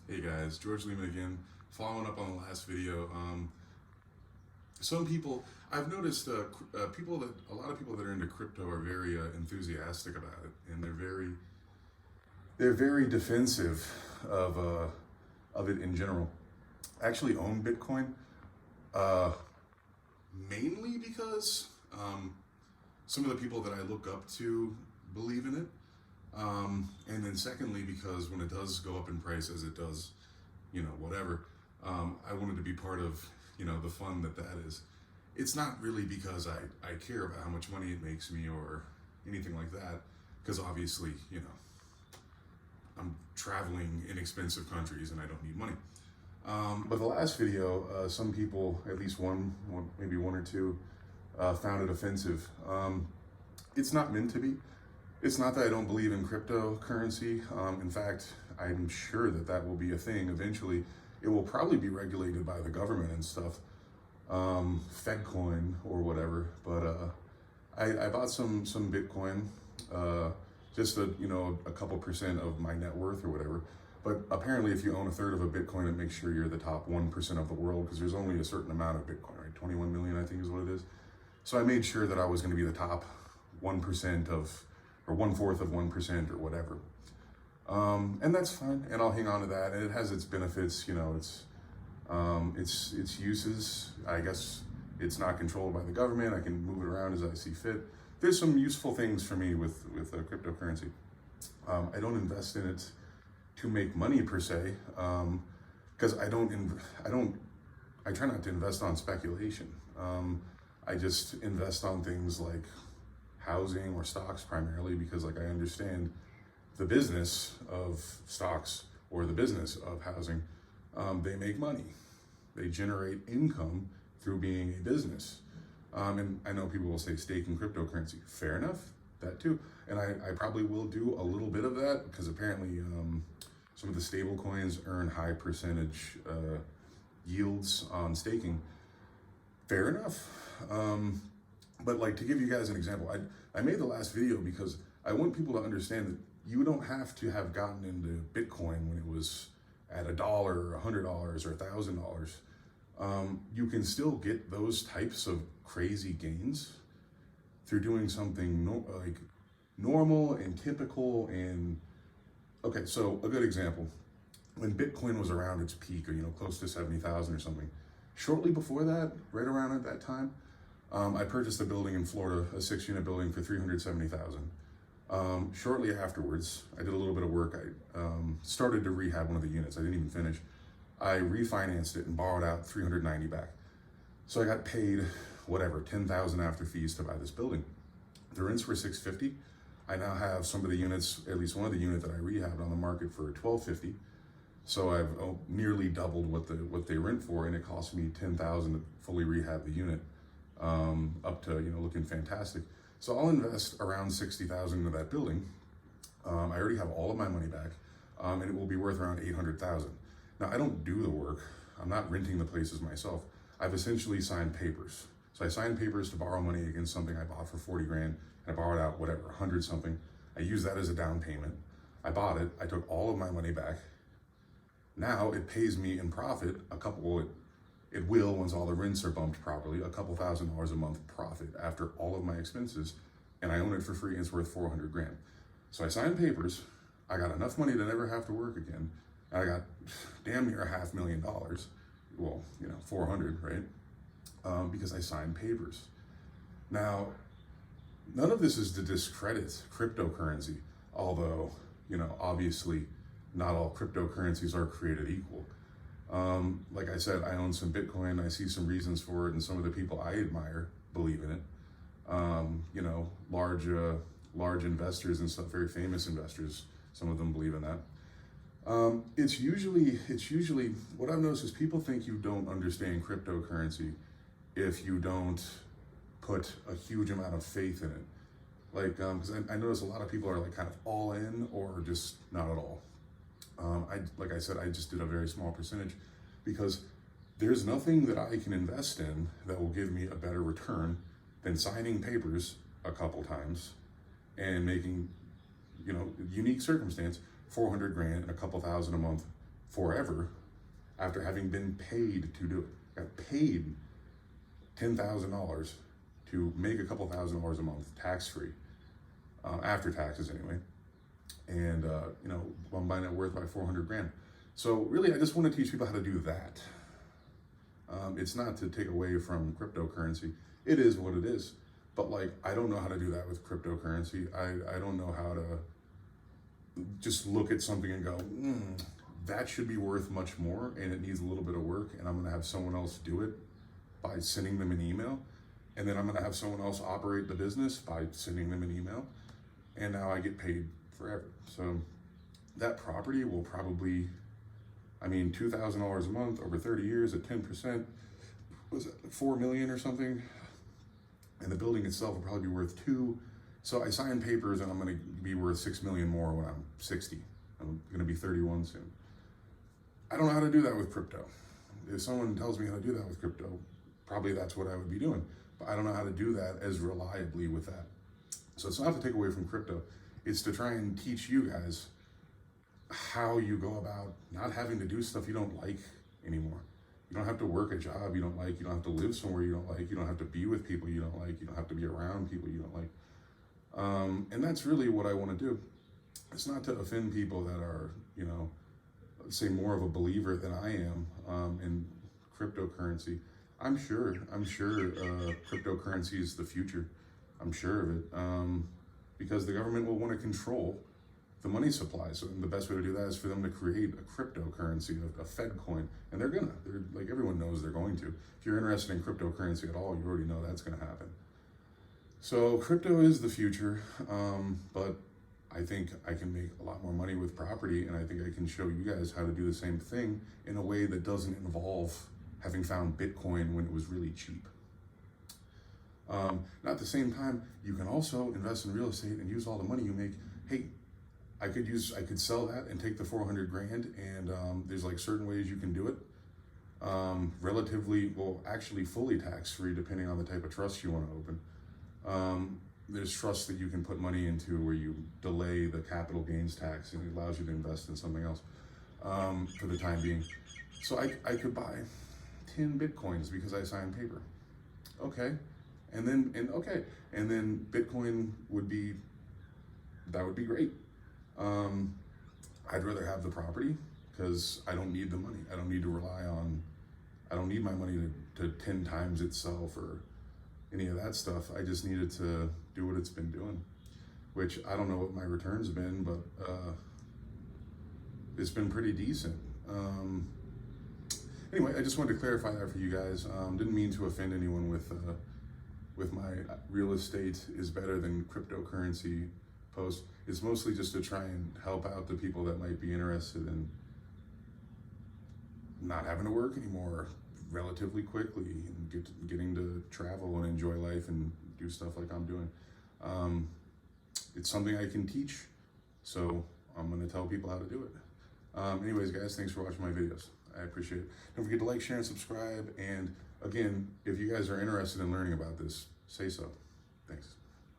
Hey guys, George Lehman again. Following up on the last video, some people I've noticed people that a lot of people that are into crypto are very enthusiastic about it, and they're very defensive of it in general. I actually own Bitcoin, uh, mainly because some of the people that I look up to believe in it. And then secondly, because when it does go up in price, as it does, whatever, I wanted to be part of, the fun that is. It's not really because I care about how much money it makes me or anything like that, because obviously, I'm traveling in expensive countries and I don't need money. But the last video, some people, at least maybe one or two, found it offensive. It's not meant to be. It's not that I don't believe in cryptocurrency. In fact, I'm sure that will be a thing eventually. It will probably be regulated by the government and stuff, Fedcoin or whatever. But I bought some Bitcoin, just a couple percent of my net worth or whatever. But apparently, if you own a third of a Bitcoin, it makes sure you're the top 1% of the world, because there's only a certain amount of Bitcoin, right? 21 million, I think, is what it is. So I made sure that I was going to be the top 1% or 1/4 of 1% or whatever. And that's fine, and I'll hang on to that. And it has its benefits, its uses. I guess it's not controlled by the government. I can move it around as I see fit. There's some useful things for me with cryptocurrency. I don't invest in it to make money per se, because I try not to invest on speculation. I just invest on things like housing or stocks primarily, because I understand the business of stocks or the business of housing. They make money. They generate income through being a business. And I know people will say staking cryptocurrency. Fair enough, that too. And I probably will do a little bit of that, because apparently some of the stable coins earn high percentage yields on staking. Fair enough. But to give you guys an example, I made the last video because I want people to understand that you don't have to have gotten into Bitcoin when it was at $1 or $100 or $1,000. You can still get those types of crazy gains through doing something normal and typical. And okay, so a good example, when Bitcoin was around its peak, or close to 70,000 or something, shortly before that, right around at that time, I purchased a building in Florida, a 6-unit building for $370,000. Shortly afterwards, I did a little bit of work. I started to rehab one of the units. I didn't even finish. I refinanced it and borrowed out $390 back. So I got paid whatever, $10,000 after fees to buy this building. The rents were $650. I now have some of the units, at least one of the unit that I rehabbed, on the market for $1,250. So I've nearly doubled what they rent for, and it cost me $10,000 to fully rehab the unit, up to looking fantastic. So I'll invest around $60,000 into that building. I already have all of my money back, and it will be worth around $800,000. Now, I don't do the work. I'm not renting the places myself. I've essentially signed papers. So I signed papers to borrow money against something I bought for 40 grand, and I borrowed out whatever, 100 something. I used that as a down payment. I bought it. I took all of my money back. Now it pays me in profit it will, once all the rents are bumped properly, a couple $1,000s a month profit after all of my expenses, and I own it for free, and it's worth 400 grand. So I signed papers. I got enough money to never have to work again. And I got damn near $500,000. Well, 400, right? Because I signed papers. Now, none of this is to discredit cryptocurrency, although, obviously not all cryptocurrencies are created equal. Like I said, I own some Bitcoin. I see some reasons for it, and some of the people I admire believe in it. Large investors and stuff, very famous investors, some of them believe in that. It's usually what I've noticed is people think you don't understand cryptocurrency if you don't put a huge amount of faith in it. Because I notice a lot of people are kind of all in or just not at all. Like I said, I just did a very small percentage, because there's nothing that I can invest in that will give me a better return than signing papers a couple times and making, unique circumstance, 400 grand and a couple thousand a month forever after having been paid to do it. Got paid $10,000 to make a couple $1,000s a month, tax-free, after taxes anyway. And, you know, I'm buying it worth by 400 grand. So really, I just want to teach people how to do that. It's not to take away from cryptocurrency. It is what it is. But like, I don't know how to do that with cryptocurrency. I don't know how to just look at something and go, that should be worth much more, and it needs a little bit of work, and I'm going to have someone else do it by sending them an email. And then I'm going to have someone else operate the business by sending them an email. And now I get paid forever. So that property will probably, I mean, $2,000 a month over 30 years at 10%, was it 4 million or something? And the building itself will probably be worth 2. So I sign papers and I'm going to be worth 6 million more when I'm 60. I'm going to be 31 soon. I don't know how to do that with crypto. If someone tells me how to do that with crypto, probably that's what I would be doing. But I don't know how to do that as reliably with that. So it's not to take away from crypto. It's to try and teach you guys how you go about not having to do stuff you don't like anymore. You don't have to work a job you don't like. You don't have to live somewhere you don't like. You don't have to be with people you don't like. You don't have to be around people you don't like. And that's really what I want to do. It's not to offend people that are, you know, let's say more of a believer than I am in cryptocurrency. I'm sure cryptocurrency is the future. I'm sure of it, because the government will want to control the money supply. So the best way to do that is for them to create a cryptocurrency, a Fed coin, and they're like, everyone knows they're going to. If you're interested in cryptocurrency at all, you already know that's going to happen. So crypto is the future, but I think I can make a lot more money with property, and I think I can show you guys how to do the same thing in a way that doesn't involve having found Bitcoin when it was really cheap. Now at the same time, you can also invest in real estate and use all the money you make. Hey, I could sell that and take the 400 grand, and there's like certain ways you can do it. Relatively, well, actually fully tax-free depending on the type of trust you want to open. There's trusts that you can put money into where you delay the capital gains tax, and it allows you to invest in something else for the time being. So I could buy 10 Bitcoins because I signed paper. Okay. And then Bitcoin would be great. I'd rather have the property because I don't need the money. I don't need to I don't need my money to 10 times itself or any of that stuff. I just need it to do what it's been doing, which I don't know what my return's been, but it's been pretty decent. Anyway, I just wanted to clarify that for you guys. Didn't mean to offend anyone with my real estate is better than cryptocurrency post. It's mostly just to try and help out the people that might be interested in not having to work anymore relatively quickly and getting to travel and enjoy life and do stuff like I'm doing. It's something I can teach, so I'm going to tell people how to do it. Anyways, guys, thanks for watching my videos. I appreciate it. Don't forget to like, share, and subscribe. And again, if you guys are interested in learning about this, say so. Thanks.